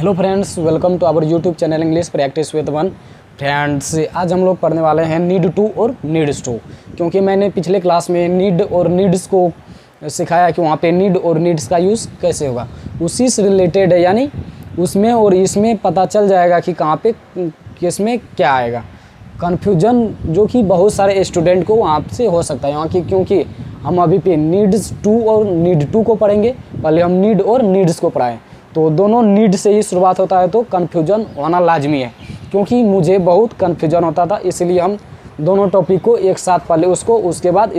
Hello friends, welcome to our YouTube channel English practice with one. Friends, आज हम लोग पढ़ने वाले हैं नीड टू और नीड्स टू, क्योंकि मैंने पिछले क्लास में नीड और नीड्स को सिखाया कि वहाँ पे नीड और नीड्स का यूज़ कैसे होगा। उसी से रिलेटेड है, यानी उसमें और इसमें पता चल जाएगा कि कहाँ पे किस में क्या आएगा। कन्फ्यूजन जो कि बहुत सारे स्टूडेंट को वहाँ से हो सकता है, यहाँ की क्योंकि हम अभी पे नीड्स टू और नीड टू को पढ़ेंगे। पहले हम नीड और नीड्स को पढ़ाएं, तो दोनों नीड से ही शुरुआत होता है, तो कन्फ्यूजन होना लाजमी है, क्योंकि मुझे बहुत कन्फ्यूजन होता था। इसलिए हम दोनों टॉपिक को एक साथ पहले उसको, उसके बाद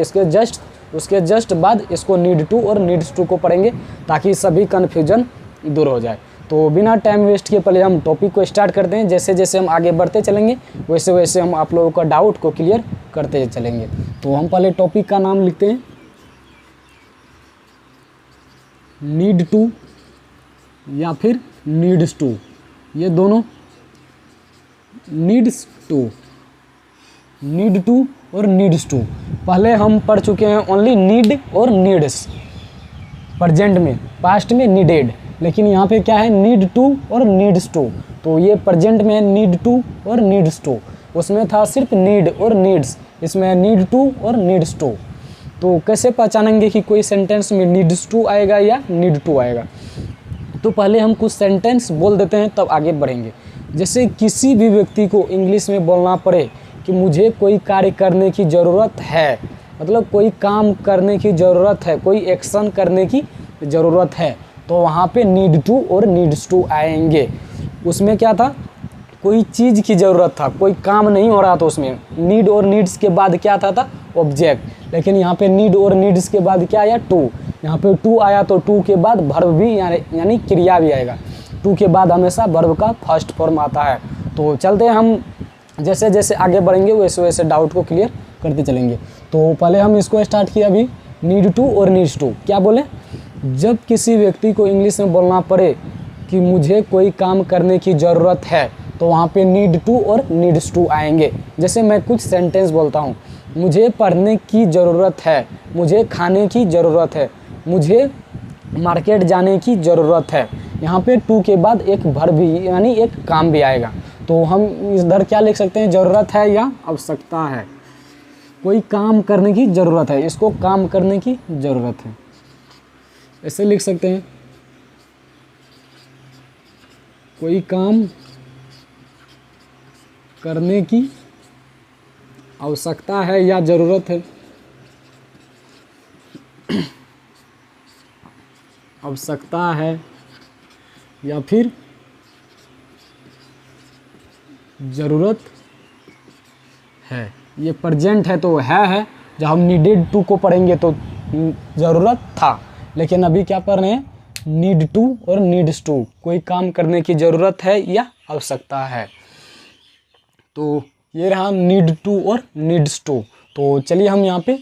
उसके जस्ट बाद इसको नीड टू और नीड्स टू को पढ़ेंगे, ताकि सभी कन्फ्यूजन दूर हो जाए। तो बिना टाइम वेस्ट किए पहले हम टॉपिक को स्टार्ट करते हैं। जैसे जैसे हम आगे बढ़ते चलेंगे वैसे वैसे हम आप लोगों का डाउट को क्लियर करते चलेंगे। तो हम पहले टॉपिक का नाम लिखते हैं, नीड टू या फिर नीड्स टू। ये दोनों नीड्स टू, नीड टू और नीड्स टू। पहले हम पढ़ चुके हैं ओनली नीड और नीड्स, प्रेजेंट में, पास्ट में नीडेड, लेकिन यहाँ पे क्या है नीड टू और नीड्स टू। तो ये प्रेजेंट में नीड टू और नीड्स टू, उसमें था सिर्फ नीड और नीड्स, इसमें नीड टू और नीड्स टू। तो कैसे पहचानेंगे कि कोई सेंटेंस में नीड्स टू आएगा या नीड टू आएगा? तो पहले हम कुछ सेंटेंस बोल देते हैं, तब आगे बढ़ेंगे। जैसे किसी भी व्यक्ति को इंग्लिश में बोलना पड़े कि मुझे कोई कार्य करने की ज़रूरत है, मतलब कोई काम करने की ज़रूरत है, कोई एक्शन करने की ज़रूरत है, तो वहाँ पे नीड टू और नीड्स टू आएंगे। उसमें क्या था, कोई चीज़ की ज़रूरत था, कोई काम नहीं हो रहा था, उसमें नीड और नीड्स के बाद क्या था ऑब्जेक्ट। लेकिन यहाँ पे नीड और नीड्स के बाद क्या आया, टू। यहाँ पे टू आया तो टू के बाद वर्ब भी यानी क्रिया भी आएगा। टू के बाद हमेशा वर्ब का फर्स्ट फॉर्म आता है। तो चलते हैं हम, जैसे जैसे आगे बढ़ेंगे वैसे वैसे डाउट को क्लियर करते चलेंगे। तो पहले हम इसको स्टार्ट किया अभी, नीड टू और नीड्स टू। क्या बोले, जब किसी व्यक्ति को इंग्लिश में बोलना पड़े कि मुझे कोई काम करने की ज़रूरत है, तो वहाँ पे नीड टू और नीड्स टू आएंगे। जैसे मैं कुछ सेंटेंस बोलता हूँ, मुझे पढ़ने की ज़रूरत है, मुझे खाने की ज़रूरत है, मुझे मार्केट जाने की ज़रूरत है। यहाँ पे टू के बाद एक वर्ब भी यानी एक काम भी आएगा। तो हम इधर क्या लिख सकते हैं, ज़रूरत है या आवश्यकता है। कोई काम करने की ज़रूरत है, इसको काम करने की ज़रूरत है, ऐसे लिख सकते हैं। कोई काम करने की आवश्यकता है या ज़रूरत है, आवश्यकता है या फिर ज़रूरत है। ये प्रेजेंट है तो है। जब हम नीडेड टू को पढ़ेंगे तो ज़रूरत था, लेकिन अभी क्या पढ़ रहे हैं, नीड टू और नीड्स टू। कोई काम करने की ज़रूरत है या आवश्यकता है। तो ये रहा नीड टू और नीड्स टू। तो चलिए हम यहाँ पे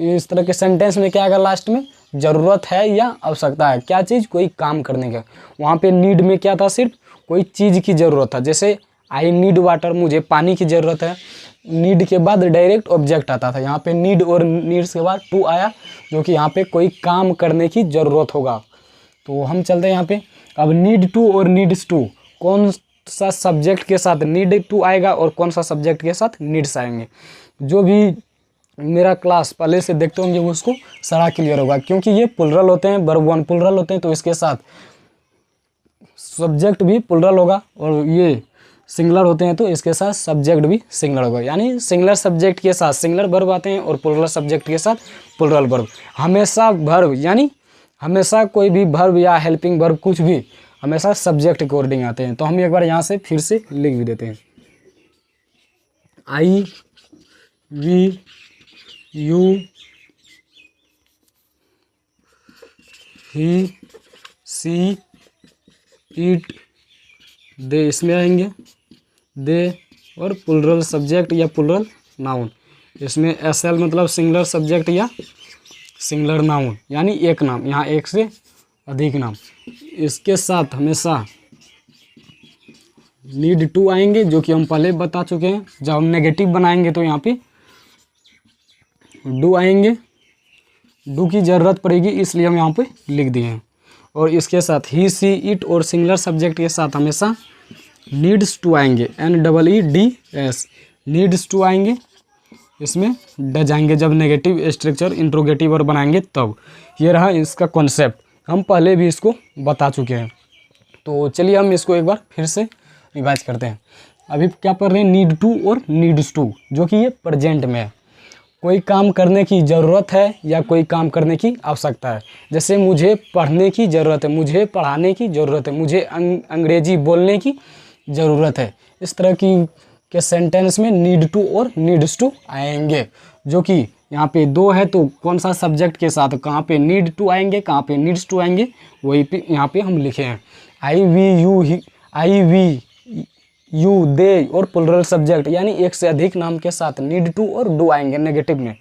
इस तरह के सेंटेंस में क्या आएगा लास्ट में, ज़रूरत है या आवश्यकता है। क्या चीज़, कोई काम करने का। वहाँ पे नीड में क्या था, सिर्फ कोई चीज़ की ज़रूरत था। जैसे आई नीड वाटर, मुझे पानी की ज़रूरत है। नीड के बाद डायरेक्ट ऑब्जेक्ट आता था, यहाँ पे नीड और नीड्स के बाद टू आया, जो कि यहाँ पे कोई काम करने की ज़रूरत होगा। तो हम चलते हैं यहाँ पे। अब नीड टू और नीड्स टू, कौन सा सब्जेक्ट के साथ नीड टू आएगा और कौन सा सब्जेक्ट के साथ नीड्स आएंगे। जो भी मेरा क्लास पहले से देखते होंगे उसको सारा क्लियर होगा, क्योंकि ये प्लुरल होते हैं, वर्ब वन प्लुरल होते हैं, तो इसके साथ सब्जेक्ट भी प्लुरल होगा, और ये सिंगुलर होते हैं तो इसके साथ सब्जेक्ट भी सिंगुलर होगा। यानी सिंगुलर सब्जेक्ट के साथ सिंगुलर वर्ब आते हैं और प्लुरल सब्जेक्ट के साथ प्लुरल वर्ब। हमेशा वर्ब यानी हमेशा कोई भी वर्ब या हेल्पिंग वर्ब कुछ भी हमेशा सब्जेक्ट अकॉर्डिंग आते हैं। तो हम एक बार यहाँ से फिर से लिख भी देते हैं, I we you he she it they, इसमें आएंगे दे और प्लुरल सब्जेक्ट या प्लुरल नाउन। इसमें एसएल मतलब सिंगुलर सब्जेक्ट या सिंगुलर नाउन, यानी एक नाम, यहाँ एक से अधिक नाम। इसके साथ हमेशा नीड टू आएंगे, जो कि हम पहले बता चुके हैं। जब हम नेगेटिव बनाएंगे तो यहाँ पे डू आएंगे, डू की ज़रूरत पड़ेगी, इसलिए हम यहाँ पे लिख दिए हैं। और इसके साथ ही सी इट और सिंगुलर सब्जेक्ट के साथ हमेशा नीड्स टू आएंगे, NEEDS, नीड्स टू आएंगे, इसमें डज आएंगे जब नेगेटिव स्ट्रक्चर इंट्रोगेटिव और बनाएंगे तब। ये रहा इसका कॉन्सेप्ट, हम पहले भी इसको बता चुके हैं। तो चलिए हम इसको एक बार फिर से रिवाइज करते हैं। अभी क्या पढ़ रहे हैं, नीड टू और नीड्स टू, जो कि ये प्रेजेंट में है। कोई काम करने की ज़रूरत है या कोई काम करने की आवश्यकता है। जैसे मुझे पढ़ने की ज़रूरत है, मुझे पढ़ाने की ज़रूरत है, मुझे अंग्रेजी बोलने की ज़रूरत है। इस तरह के सेंटेंस में नीड टू और नीड्स टू आएंगे, जो कि यहाँ पे दो है तो कौन सा सब्जेक्ट के साथ कहाँ पे नीड टू आएंगे, कहाँ पे नीड्स टू आएंगे, वही पे यहाँ पे हम लिखे हैं। आई वी यू दे और प्लुरल सब्जेक्ट यानी एक से अधिक नाम के साथ नीड टू और डू आएंगे नेगेटिव में।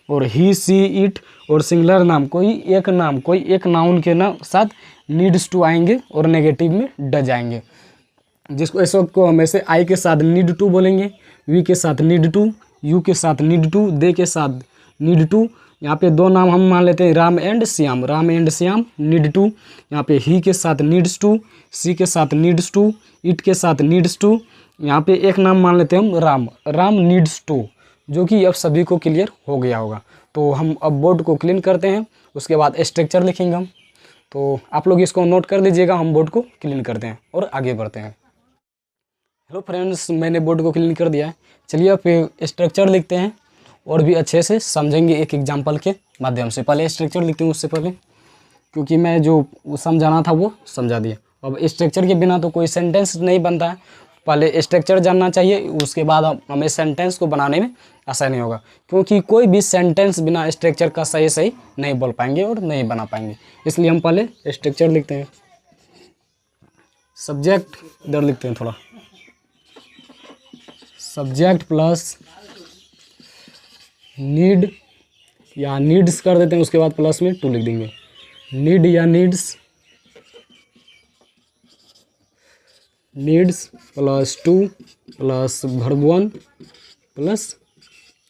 और ही सी इट और सिंगुलर नाम कोई एक नाउन के साथ नीड्स टू आएंगे और नेगेटिव में डज आएंगे। जिसको इस वक्त को हम ऐसे आई के साथ नीड टू बोलेंगे, वी के साथ नीड टू, यू के साथ नीड टू, दे के साथ नीड टू। यहाँ पे दो नाम हम मान लेते हैं Ram and Shyam need to. यहाँ पे ही के साथ नीड्स टू, सी के साथ नीड्स टू, इट के साथ नीड्स टू। यहाँ पे एक नाम मान लेते हैं हम राम नीड्स टू, जो कि अब सभी को क्लियर हो गया होगा। तो हम अब बोर्ड को क्लीन करते हैं, उसके बाद स्ट्रक्चर लिखेंगे हम। तो आप लोग इसको नोट कर लीजिएगा, हम बोर्ड को क्लीन करते हैं और आगे बढ़ते हैं। हेलो फ्रेंड्स, मैंने बोर्ड को क्लीन कर दिया है। चलिए अब स्ट्रक्चर लिखते हैं और भी अच्छे से समझेंगे एक एग्जांपल के माध्यम से। पहले स्ट्रक्चर लिखते हैं उससे पहले, क्योंकि मैं जो समझाना था वो समझा दिया। अब स्ट्रक्चर के बिना तो कोई सेंटेंस नहीं बनता है। पहले स्ट्रक्चर जानना चाहिए, उसके बाद हमें सेंटेंस को बनाने में आसानी होगा, क्योंकि कोई भी सेंटेंस बिना स्ट्रक्चर का सही नहीं बोल पाएंगे और नहीं बना पाएंगे। इसलिए हम पहले स्ट्रक्चर लिखते हैं। सब्जेक्ट इधर लिखते हैं थोड़ा, सब्जेक्ट प्लस नीड या नीड्स कर देते हैं, उसके बाद प्लस में टू लिख देंगे। नीड या needs plus to plus verb one plus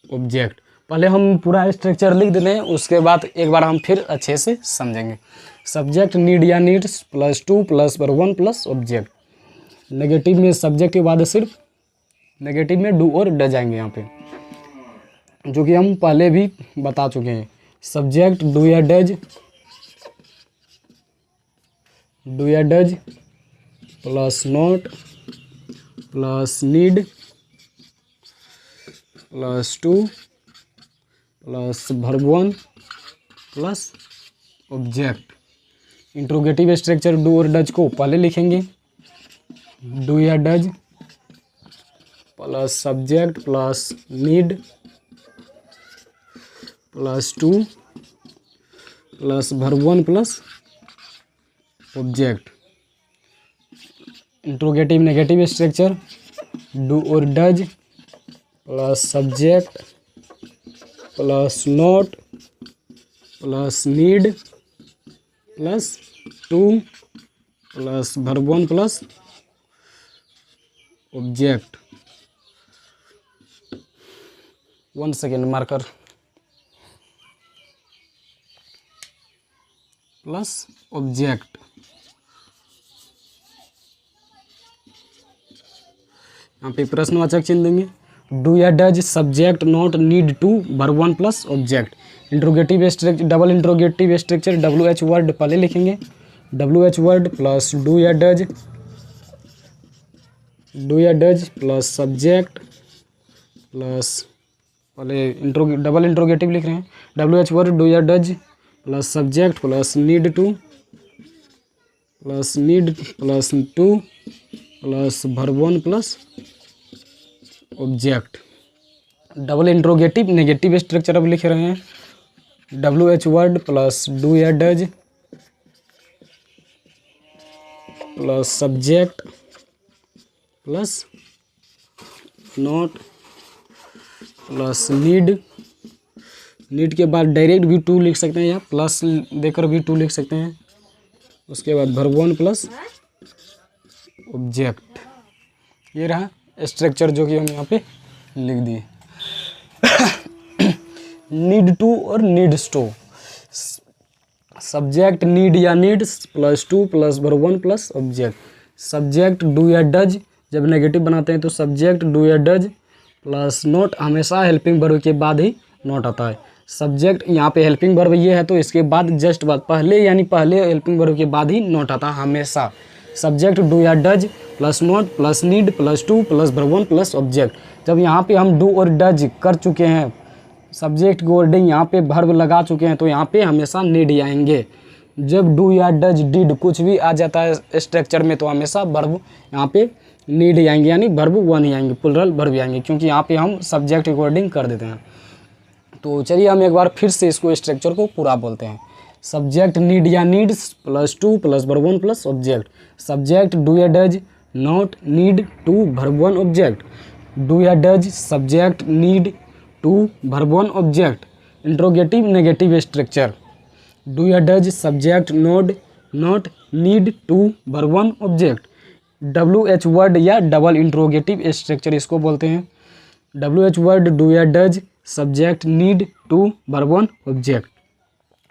object. पहले हम पूरा स्ट्रक्चर लिख देते हैं, उसके बाद एक बार हम फिर अच्छे से समझेंगे। सब्जेक्ट नीड या needs plus to plus verb one plus object. Negative में सब्जेक्ट के बाद सिर्फ नेगेटिव में डू और डज आएंगे यहाँ पे, जो कि हम पहले भी बता चुके हैं। सब्जेक्ट डू या does plus not plus need plus to plus verb one plus object. Interrogative structure do और डज को पहले लिखेंगे, डू या does plus subject plus need plus to plus verb one plus object. Interrogative negative structure do और does plus subject plus not plus need plus to plus verb one plus object. 1 second marker plus object. यहाँ पे प्रश्नवाचक चिन्ह देंगे। Do या does subject not need to verb one plus object. Interrogative structure double interrogative structure WH word पहले लिखेंगे, WH word plus do या does plus subject plus पहले डबल इंट्रोगेटिव लिख रहे हैं। WH वर्ड डू या does plus subject plus need to plus verb one plus object. Double interrogative negative structure अब लिख रहे हैं। WH वर्ड प्लस डू या does plus subject plus not plus need के बाद डायरेक्ट भी टू लिख सकते हैं या प्लस देकर भी टू लिख सकते हैं। उसके बाद वर्ब वन प्लस ऑब्जेक्ट। ये रहा स्ट्रक्चर जो कि हम यहाँ पे लिख दिए। नीड टू और नीड्स टू, सब्जेक्ट नीड या needs plus to plus verb one plus object. Subject do या डज जब नेगेटिव बनाते हैं तो सब्जेक्ट डू या डज प्लस नोट, हमेशा हेल्पिंग वर्ब के बाद ही नोट आता है। सब्जेक्ट यहाँ पे हेल्पिंग वर्ब ये है तो इसके बाद जस्ट बाद, पहले यानी पहले हेल्पिंग वर्ब के बाद ही नोट आता है हमेशा। सब्जेक्ट डू या does plus note plus need plus to plus verb one plus object. जब यहाँ पे हम डू और डज कर चुके हैं, सब्जेक्ट की वर्डिंग यहाँ पे वर्ब लगा चुके हैं, तो यहाँ पे हमेशा नीड ही आएंगे। जब डू या डज डिड कुछ भी आ जाता है स्ट्रक्चर में तो हमेशा वर्ब यहाँ पे नीड ही आएंगे, यानी वर्ब वन ही आएंगे, प्लुरल वर्ब ही आएंगे, क्योंकि यहाँ पे हम सब्जेक्ट की वर्डिंग कर देते हैं। तो चलिए हम एक बार फिर से इसको स्ट्रक्चर को पूरा बोलते हैं। सब्जेक्ट नीड या needs plus to plus verb one plus object. Subject do या does not need to verb one object. Do या does subject need to verb one object. Interrogative negative structure. Do या does subject not need to verb one object. WH word या double interrogative structure इसको बोलते हैं। WH word do या does subject need to verb one object.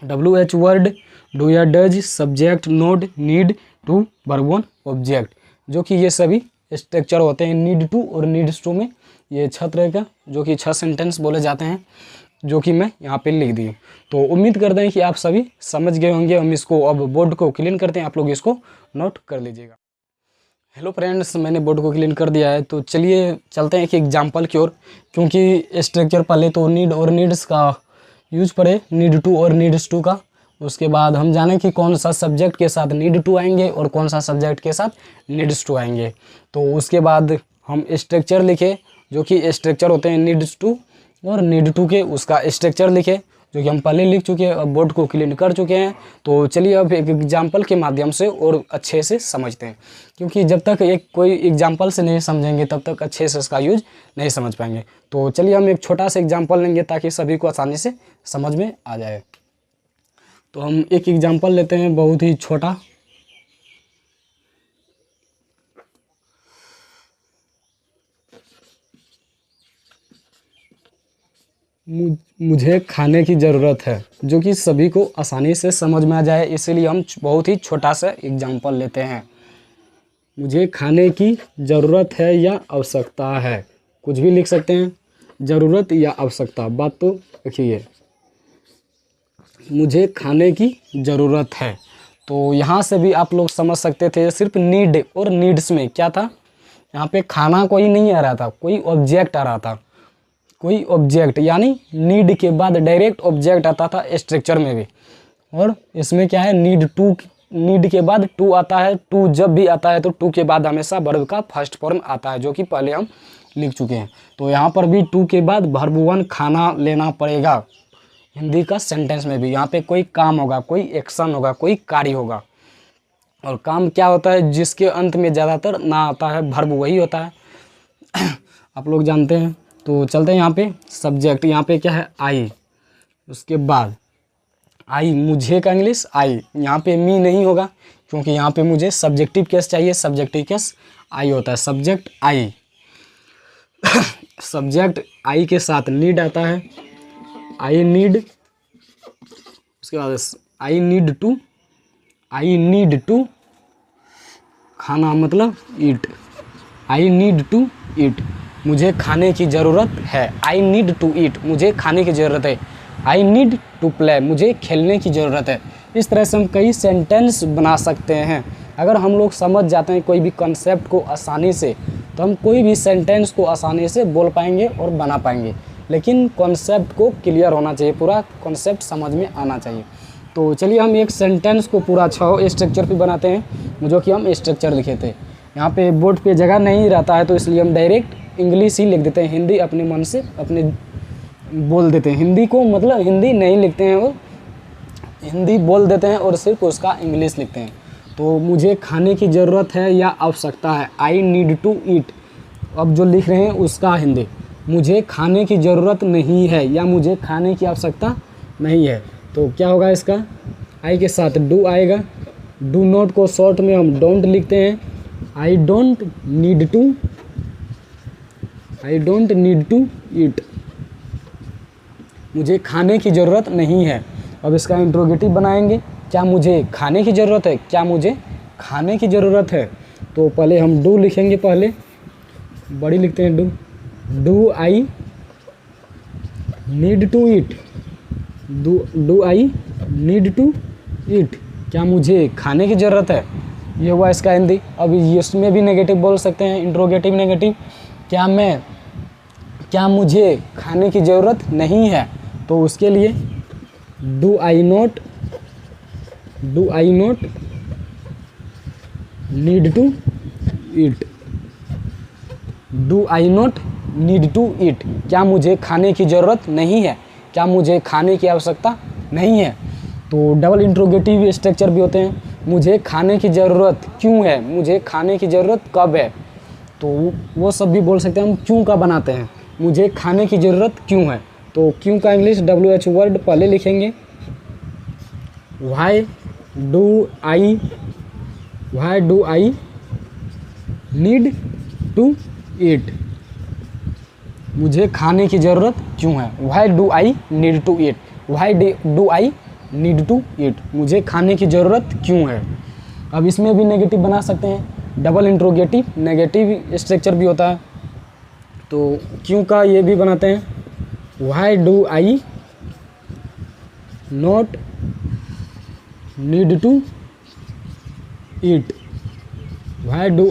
WH word do या does subject not need to verb one object. जो कि ये सभी स्ट्रक्चर होते हैं नीड टू और नीड्स टू में, ये 6 तरह का जो कि 6 सेंटेंस बोले जाते हैं, जो कि मैं यहाँ पे लिख दी। तो उम्मीद करते हैं कि आप सभी समझ गए होंगे। हम इसको अब बोर्ड को क्लीन करते हैं, आप लोग इसको नोट कर लीजिएगा। हेलो फ्रेंड्स, मैंने बोर्ड को क्लीन कर दिया है, तो चलिए चलते हैं एक एग्जांपल की ओर, क्योंकि स्ट्रक्चर पहले तो नीड और नीड्स का यूज पड़े, नीड टू और नीड्स टू का। उसके बाद हम जानें कि कौन सा सब्जेक्ट के साथ नीड टू आएंगे और कौन सा सब्जेक्ट के साथ नीड्स टू आएंगे। तो उसके बाद हम स्ट्रक्चर लिखे, जो कि स्ट्रक्चर होते हैं नीड्स टू और नीड टू के, उसका स्ट्रक्चर लिखे जो कि हम पहले लिख चुके हैं, अब बोर्ड को क्लीन कर चुके हैं। तो चलिए अब एक एग्जाम्पल के माध्यम से और अच्छे से समझते हैं, क्योंकि जब तक एक कोई एग्जाम्पल से नहीं समझेंगे तब तक अच्छे से इसका यूज नहीं समझ पाएंगे। तो चलिए हम एक छोटा सा एग्जाम्पल लेंगे ताकि सभी को आसानी से समझ में आ जाए। तो हम एक एग्जाम्पल लेते हैं बहुत ही छोटा। मुझे खाने की ज़रूरत है, जो कि सभी को आसानी से समझ में आ जाए, इसीलिए हम बहुत ही छोटा सा एग्जाम्पल लेते हैं। मुझे खाने की ज़रूरत है या आवश्यकता है, कुछ भी लिख सकते हैं, ज़रूरत या आवश्यकता, बात तो रखिए। मुझे खाने की ज़रूरत है, तो यहाँ से भी आप लोग समझ सकते थे, सिर्फ नीड और नीड्स में क्या था, यहाँ पे खाना कोई नहीं आ रहा था, कोई ऑब्जेक्ट आ रहा था, कोई ऑब्जेक्ट, यानी नीड के बाद डायरेक्ट ऑब्जेक्ट आता था स्ट्रक्चर में भी। और इसमें क्या है, नीड टू, नीड के बाद टू आता है। टू जब भी आता है तो टू के बाद हमेशा वर्ब का फर्स्ट फॉर्म आता है, जो कि पहले हम लिख चुके हैं। तो यहाँ पर भी टू के बाद वर्ब वन खाना लेना पड़ेगा। हिंदी का सेंटेंस में भी यहाँ पे कोई काम होगा, कोई एक्शन होगा, कोई कार्य होगा। और काम क्या होता है, जिसके अंत में ज़्यादातर ना आता है वर्ब वही होता है आप लोग जानते हैं। तो चलते हैं यहाँ पे सब्जेक्ट, यहाँ पे क्या है, आई। उसके बाद आई, मुझे का इंग्लिश आई, यहाँ पे मी नहीं होगा क्योंकि यहाँ पे मुझे सब्जेक्टिव केस चाहिए, सब्जेक्टिव केस आई होता है, सब्जेक्ट आई सब्जेक्ट आई के साथ नीड आता है, आई नीड। उसके बाद आई नीड टू खाना, मतलब ईट, आई नीड टू ईट, मुझे खाने की ज़रूरत है। आई नीड टू ईट, मुझे खाने की ज़रूरत है। आई नीड टू प्ले, मुझे खेलने की ज़रूरत है। इस तरह से हम कई सेंटेंस बना सकते हैं। अगर हम लोग समझ जाते हैं कोई भी कॉन्सेप्ट को आसानी से, तो हम कोई भी सेंटेंस को आसानी से बोल पाएंगे और बना पाएंगे। लेकिन कॉन्सेप्ट को क्लियर होना चाहिए, पूरा कॉन्सेप्ट समझ में आना चाहिए। तो चलिए हम एक सेंटेंस को पूरा 6 स्ट्रक्चर पे बनाते हैं, जो कि हम स्ट्रक्चर लिखे थे। यहाँ पे बोर्ड पे जगह नहीं रहता है, तो इसलिए हम डायरेक्ट इंग्लिश ही लिख देते हैं, हिंदी अपने मन से अपने बोल देते हैं। हिंदी को मतलब हिंदी नहीं लिखते हैं, और हिंदी बोल देते हैं और सिर्फ उसका इंग्लिश लिखते हैं। तो मुझे खाने की ज़रूरत है या आवश्यकता है, आई नीड टू ईट। अब जो लिख रहे हैं उसका हिंदी, मुझे खाने की ज़रूरत नहीं है या मुझे खाने की आवश्यकता नहीं है, तो क्या होगा, इसका आई के साथ डू आएगा। डू नॉट को शॉर्ट में हम डोंट लिखते हैं। I don't need to eat, मुझे खाने की ज़रूरत नहीं है। अब इसका इंट्रोगेटिव बनाएंगे, क्या मुझे खाने की ज़रूरत है, क्या मुझे खाने की ज़रूरत है। तो पहले हम डू लिखेंगे, पहले बड़ी लिखते हैं do I need to eat, do I need to eat, क्या मुझे खाने की ज़रूरत है। ये हुआ इसका हिंदी। अब इसमें भी नेगेटिव बोल सकते हैं, इंट्रोगेटिव नेगेटिव। क्या मुझे खाने की ज़रूरत नहीं है, तो उसके लिए do I not need to eat, do I not need to eat, क्या मुझे खाने की ज़रूरत नहीं है, क्या मुझे खाने की आवश्यकता नहीं है। तो डबल इंट्रोगेटिव स्ट्रक्चर भी होते हैं। मुझे खाने की ज़रूरत क्यों है, मुझे खाने की ज़रूरत कब है, तो वो सब भी बोल सकते हैं। हम क्यों का बनाते हैं, मुझे खाने की ज़रूरत क्यों है। तो क्यों का इंग्लिश WH वर्ड पहले लिखेंगे, why do I need to eat, मुझे खाने की ज़रूरत क्यों है। Why do I need to eat, why do I need to eat, मुझे खाने की ज़रूरत क्यों है। अब इसमें भी नेगेटिव बना सकते हैं, डबल इंट्रोगेटिव नेगेटिव स्ट्रक्चर भी होता है। तो क्यों का ये भी बनाते हैं, why do I not need to eat, why do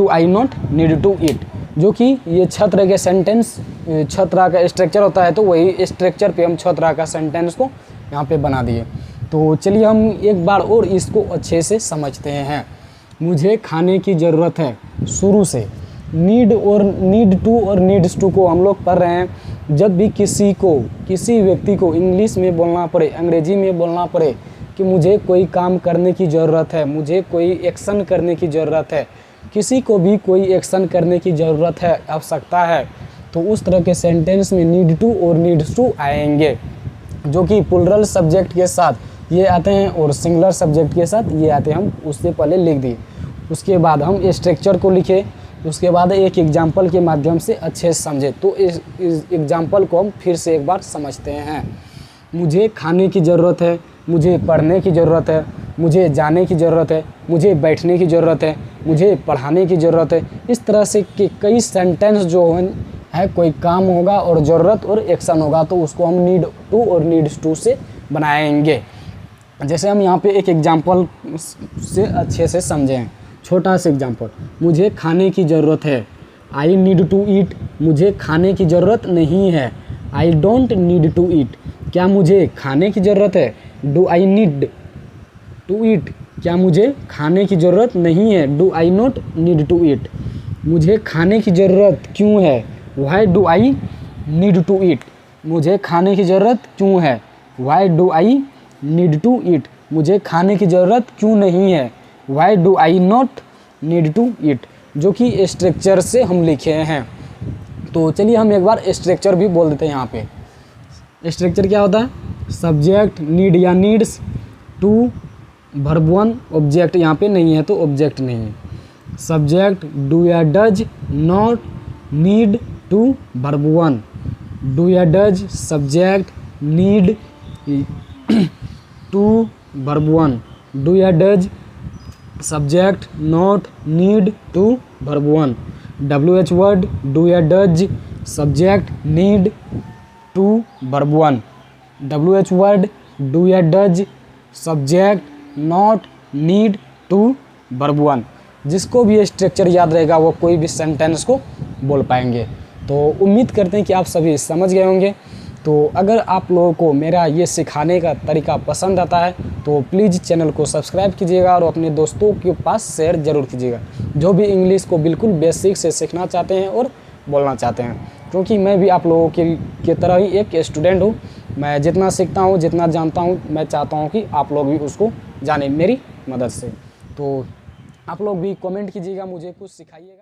I not need to eat, जो कि ये छह तरह के सेंटेंस, छह तरह का स्ट्रक्चर होता है। तो वही स्ट्रक्चर पे हम छह तरह का सेंटेंस को यहाँ पे बना दिए। तो चलिए हम एक बार और इसको अच्छे से समझते हैं। मुझे खाने की ज़रूरत है, शुरू से नीड टू और नीड्स टू को हम लोग पढ़ रहे हैं। जब भी किसी व्यक्ति को इंग्लिश में बोलना पड़े, अंग्रेजी में बोलना पड़े कि मुझे कोई काम करने की ज़रूरत है, मुझे कोई एक्शन करने की ज़रूरत है, किसी को भी कोई एक्शन करने की ज़रूरत है, आवश्यकता है, तो उस तरह के सेंटेंस में नीड टू और नीड्स टू आएंगे, जो कि प्लूरल सब्जेक्ट के साथ ये आते हैं और सिंगुलर सब्जेक्ट के साथ ये आते हैं। हम उससे पहले लिख दिए, उसके बाद हम स्ट्रक्चर को लिखे, उसके बाद एक एग्जाम्पल के माध्यम से अच्छे से समझे। तो इस एग्जाम्पल को हम फिर से एक बार समझते हैं। मुझे खाने की ज़रूरत है, मुझे पढ़ने की ज़रूरत है, मुझे जाने की ज़रूरत है, मुझे बैठने की ज़रूरत है, मुझे पढ़ाने की ज़रूरत है। इस तरह से के कई सेंटेंस जो है, कोई काम होगा और ज़रूरत और एक्शन होगा, तो उसको हम नीड टू और नीड्स टू से बनाएंगे। जैसे हम यहाँ पे एक एग्जांपल से अच्छे से समझें, छोटा सा एग्जांपल, मुझे खाने की ज़रूरत है, आई नीड टू ईट, मुझे खाने की ज़रूरत नहीं है, I don't need to eat, क्या मुझे खाने की ज़रूरत है, do I need to eat, क्या मुझे खाने की ज़रूरत नहीं है, do I not need to eat, मुझे खाने की ज़रूरत क्यों है, why do I need to eat, मुझे खाने की ज़रूरत क्यों है, why do I need to eat, मुझे खाने की ज़रूरत क्यों नहीं है, why do I not need to eat, जो कि स्ट्रक्चर से हम लिखे हैं। तो चलिए हम एक बार स्ट्रक्चर भी बोल देते हैं। यहाँ पे स्ट्रक्चर क्या होता है, सब्जेक्ट नीड या needs, to verb one, object यहाँ पे नहीं है तो ऑब्जेक्ट नहीं है, सब्जेक्ट डू या does, not need to verb one, do या does subject, need to verb one, do या does subject, not need to verb one, WH word do या does subject, need to verb one, WH word do या does subject, not need to verb one. जिसको भी structure याद रहेगा वो कोई भी सेंटेंस को बोल पाएंगे। तो उम्मीद करते हैं कि आप सभी समझ गए होंगे। तो अगर आप लोगों को मेरा ये सिखाने का तरीका पसंद आता है तो प्लीज़ चैनल को सब्सक्राइब कीजिएगा और अपने दोस्तों के पास शेयर ज़रूर कीजिएगा, जो भी इंग्लिश को बिल्कुल बेसिक से सीखना चाहते हैं और बोलना चाहते हैं। क्योंकि मैं भी आप लोगों के तरह ही एक स्टूडेंट हूँ। मैं जितना सीखता हूँ, जितना जानता हूँ, मैं चाहता हूँ कि आप लोग भी उसको जाने मेरी मदद से। तो आप लोग भी कमेंट कीजिएगा, मुझे कुछ सिखाइएगा।